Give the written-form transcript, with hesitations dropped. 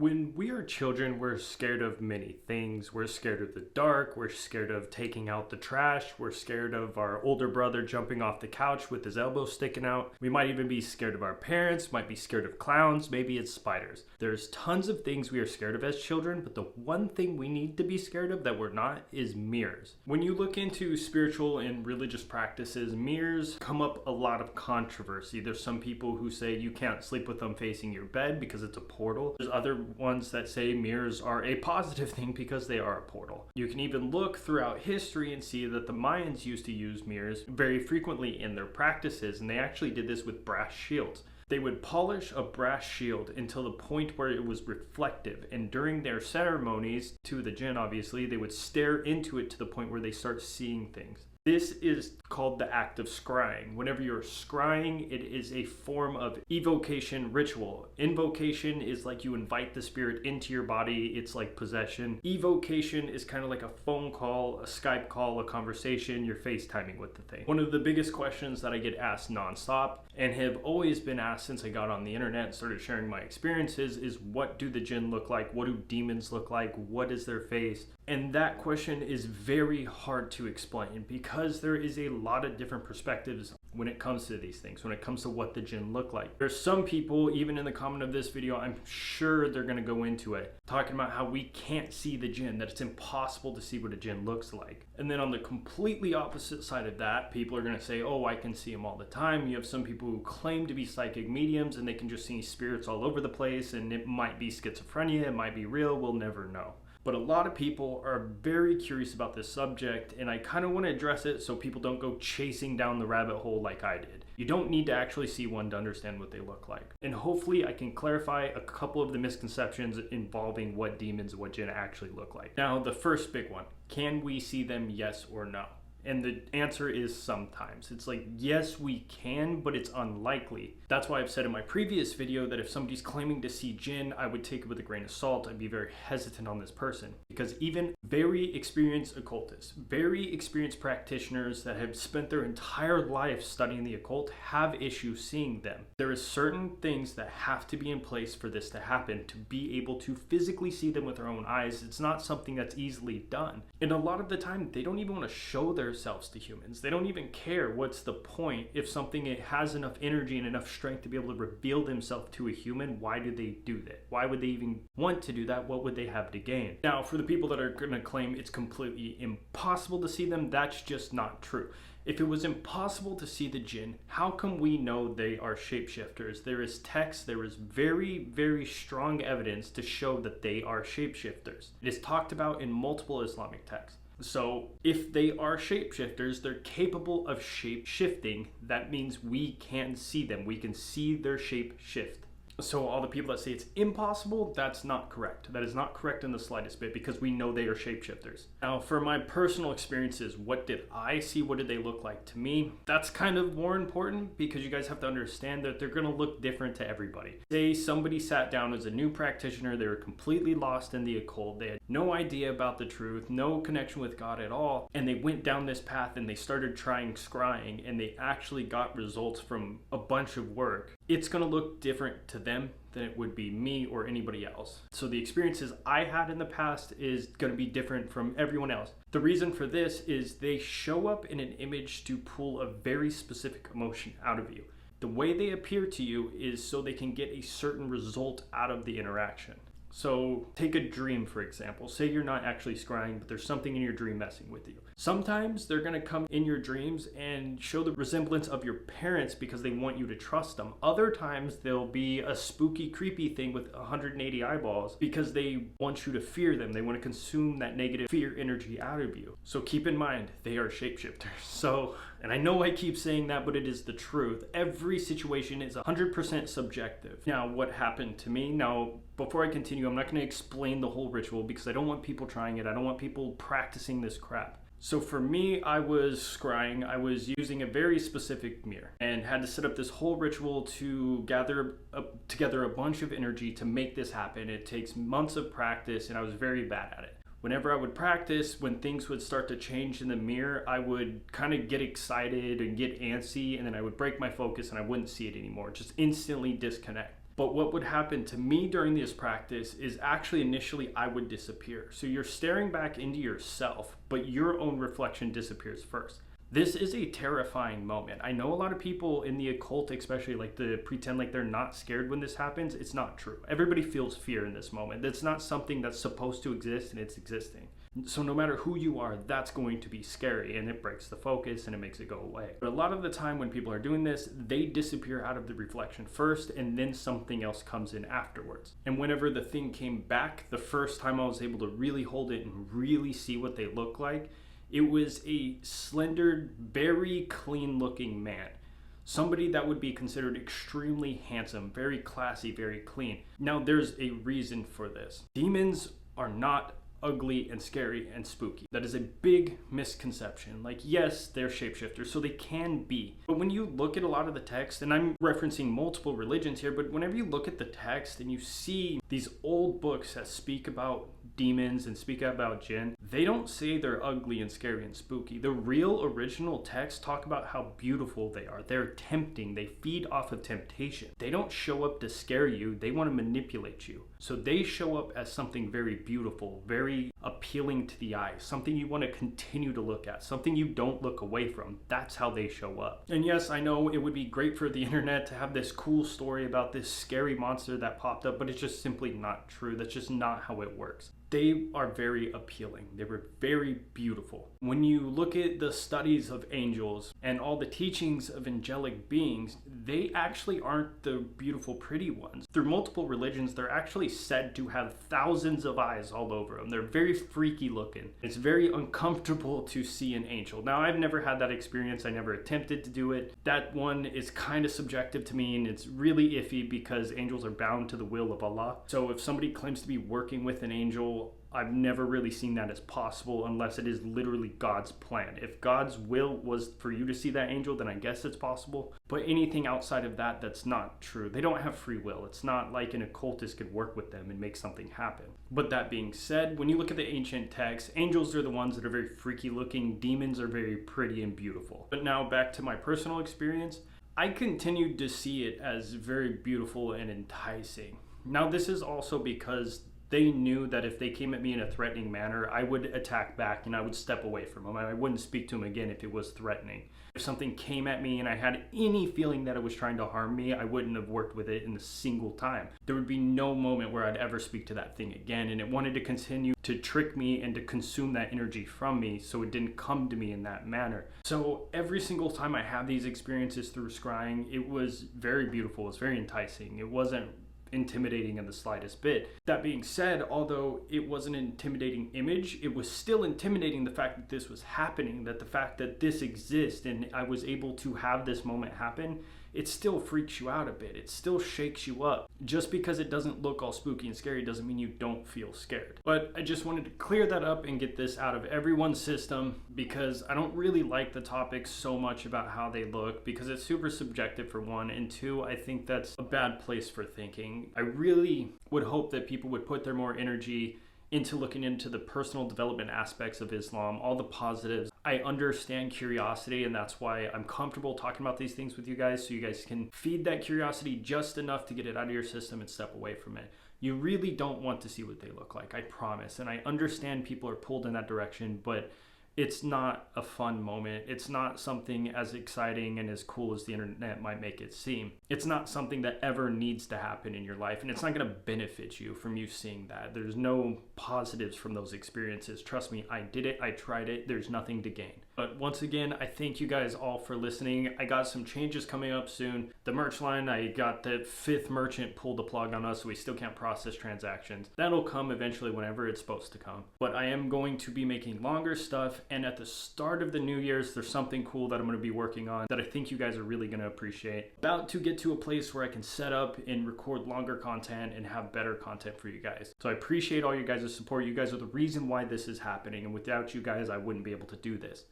When we are children, we're scared of many things. We're scared of the dark. We're scared of taking out the trash. We're scared of our older brother jumping off the couch with his elbow sticking out. We might even be scared of our parents, might be scared of clowns, maybe it's spiders. There's tons of things we are scared of as children, but the one thing we need to be scared of that we're not is mirrors. When you look into spiritual and religious practices, mirrors come up a lot of controversy. There's some people who say you can't sleep with them facing your bed because it's a portal. There's other ones that say mirrors are a positive thing because they are a portal. You can even look throughout history and see that the Mayans used to use mirrors very frequently in their practices, and they actually did this with brass shields. They would polish a brass shield until the point where it was reflective, and during their ceremonies, to the Jinn obviously, they would stare into it to the point where they start seeing things. This is called the act of scrying. Whenever you're scrying, it is a form of evocation ritual. Invocation is like you invite the spirit into your body. It's like possession. Evocation is kind of like a phone call, a Skype call, a conversation. You're FaceTiming with the thing. One of the biggest questions that I get asked nonstop and have always been asked since I got on the internet and started sharing my experiences is, what do the Jinn look like? What do demons look like? What is their face? And that question is very hard to explain because there is a lot of different perspectives when it comes to these things, when it comes to what the Jinn look like. There's some people, even in the comment of this video, I'm sure they're going to go into it, talking about how we can't see the Jinn, that it's impossible to see what a Jinn looks like. And then on the completely opposite side of that, people are going to say, oh, I can see them all the time. You have some people who claim to be psychic mediums and they can just see spirits all over the place, and it might be schizophrenia, it might be real, we'll never know. But a lot of people are very curious about this subject, and I kind of want to address it so people don't go chasing down the rabbit hole like I did. You don't need to actually see one to understand what they look like. And hopefully I can clarify a couple of the misconceptions involving what demons and what Jinn actually look like. Now, the first big one, can we see them, yes or no? And the answer is sometimes. It's like, yes, we can, but it's unlikely. That's why I've said in my previous video that if somebody's claiming to see Jinn, I would take it with a grain of salt. I'd be very hesitant on this person. Because even very experienced occultists, very experienced practitioners that have spent their entire life studying the occult have issues seeing them. There is certain things that have to be in place for this to happen, to be able to physically see them with our own eyes. It's not something that's easily done. And a lot of the time, they don't even want to show themselves to humans. They don't even care what's the point. If something has enough energy and enough strength to be able to reveal themselves to a human, why do they do that? Why would they even want to do that? What would they have to gain? Now, for the people that are going to claim it's completely impossible to see them, that's just not true. If it was impossible to see the Jinn, how come we know they are shapeshifters? There is text, there is very, very strong evidence to show that they are shapeshifters. It is talked about in multiple Islamic texts. So if they are shapeshifters, they're capable of shape shifting. That means we can see them. We can see their shape shift. So all the people that say it's impossible, that's not correct. That is not correct in the slightest bit, because we know they are shapeshifters. Now, for my personal experiences, what did I see? What did they look like to me? That's kind of more important, because you guys have to understand that they're going to look different to everybody. Say somebody sat down as a new practitioner, they were completely lost in the occult, they had no idea about the truth, no connection with God at all, and they went down this path and they started trying scrying, and they actually got results from a bunch of work. It's going to look different to them than it would be me or anybody else. So the experiences I had in the past is going to be different from everyone else. The reason for this is they show up in an image to pull a very specific emotion out of you. The way they appear to you is so they can get a certain result out of the interaction. So take a dream, for example. Say you're not actually scrying, but there's something in your dream messing with you. Sometimes they're going to come in your dreams and show the resemblance of your parents because they want you to trust them. Other times they'll be a spooky, creepy thing with 180 eyeballs because they want you to fear them. They want to consume that negative fear energy out of you. So keep in mind, they are shapeshifters. So, and I know I keep saying that, but it is the truth. Every situation is 100% subjective. Now, what happened to me? Now, before I continue, I'm not going to explain the whole ritual because I don't want people trying it. I don't want people practicing this crap. So for me, I was scrying. I was using a very specific mirror and had to set up this whole ritual to gather together a bunch of energy to make this happen. It takes months of practice, and I was very bad at it. Whenever I would practice, when things would start to change in the mirror, I would kind of get excited and get antsy, and then I would break my focus and I wouldn't see it anymore. Just instantly disconnect. But what would happen to me during this practice is actually initially I would disappear. So you're staring back into yourself, but your own reflection disappears first. This is a terrifying moment. I know a lot of people in the occult especially like to pretend like they're not scared when this happens. It's not true. Everybody feels fear in this moment. It's not something that's supposed to exist, and it's existing. So no matter who you are, that's going to be scary, and it breaks the focus and it makes it go away. But a lot of the time when people are doing this, they disappear out of the reflection first, and then something else comes in afterwards. And whenever the thing came back, the first time I was able to really hold it and really see what they look like, it was a slender, very clean looking man. Somebody that would be considered extremely handsome, very classy, very clean. Now there's a reason for this. Demons are not ugly and scary and spooky. That is a big misconception. Like, yes, they're shapeshifters, so they can be. But when you look at a lot of the text, and I'm referencing multiple religions here, but whenever you look at the text and you see these old books that speak about demons and speak about Jinn, they don't say they're ugly and scary and spooky. The real original texts talk about how beautiful they are. They're tempting. They feed off of temptation. They don't show up to scare you. They want to manipulate you. So they show up as something very beautiful, very appealing to the eye, something you want to continue to look at, something you don't look away from. That's how they show up. And yes, I know it would be great for the internet to have this cool story about this scary monster that popped up, but it's just simply not true. That's just not how it works. They are very appealing. They were very beautiful. When you look at the studies of angels and all the teachings of angelic beings, they actually aren't the beautiful, pretty ones. Through multiple religions, they're actually said to have thousands of eyes all over them. They're very freaky looking. It's very uncomfortable to see an angel. Now, I've never had that experience. I never attempted to do it. That one is kind of subjective to me, and it's really iffy because angels are bound to the will of Allah. So if somebody claims to be working with an angel, I've never really seen that as possible unless it is literally God's plan. If God's will was for you to see that angel, then I guess it's possible. But anything outside of that, that's not true. They don't have free will. It's not like an occultist could work with them and make something happen. But that being said, when you look at the ancient texts, angels are the ones that are very freaky looking. Demons are very pretty and beautiful. But now back to my personal experience, I continued to see it as very beautiful and enticing. Now this is also because they knew that if they came at me in a threatening manner, I would attack back and I would step away from them. I wouldn't speak to them again if it was threatening. If something came at me and I had any feeling that it was trying to harm me, I wouldn't have worked with it in a single time. There would be no moment where I'd ever speak to that thing again, and it wanted to continue to trick me and to consume that energy from me, so it didn't come to me in that manner. So every single time I had these experiences through scrying, it was very beautiful. It was very enticing. It wasn't intimidating in the slightest bit. That being said, although it was an intimidating image, it was still intimidating the fact that this was happening, that the fact that this exists and I was able to have this moment happen, it still freaks you out a bit. It still shakes you up. Just because it doesn't look all spooky and scary doesn't mean you don't feel scared. But I just wanted to clear that up and get this out of everyone's system, because I don't really like the topic so much about how they look, because it's super subjective for one, and two, I think that's a bad place for thinking. I really would hope that people would put their more energy into looking into the personal development aspects of Islam, all the positives. I understand curiosity, and that's why I'm comfortable talking about these things with you guys, so you guys can feed that curiosity just enough to get it out of your system and step away from it. You really don't want to see what they look like, I promise. And I understand people are pulled in that direction, but it's not a fun moment. It's not something as exciting and as cool as the internet might make it seem. It's not something that ever needs to happen in your life, and it's not going to benefit you from you seeing that. There's no positives from those experiences. Trust me, I did it, I tried it, there's nothing to gain. But once again, I thank you guys all for listening. I got some changes coming up soon. The merch line, I got the 5th merchant pulled the plug on us, so we still can't process transactions. That'll come eventually whenever it's supposed to come. But I am going to be making longer stuff, and at the start of the New Year's, there's something cool that I'm going to be working on that I think you guys are really going to appreciate. About to get to a place where I can set up and record longer content and have better content for you guys. So I appreciate all you guys' support. You guys are the reason why this is happening, and without you guys, I wouldn't be able to do this.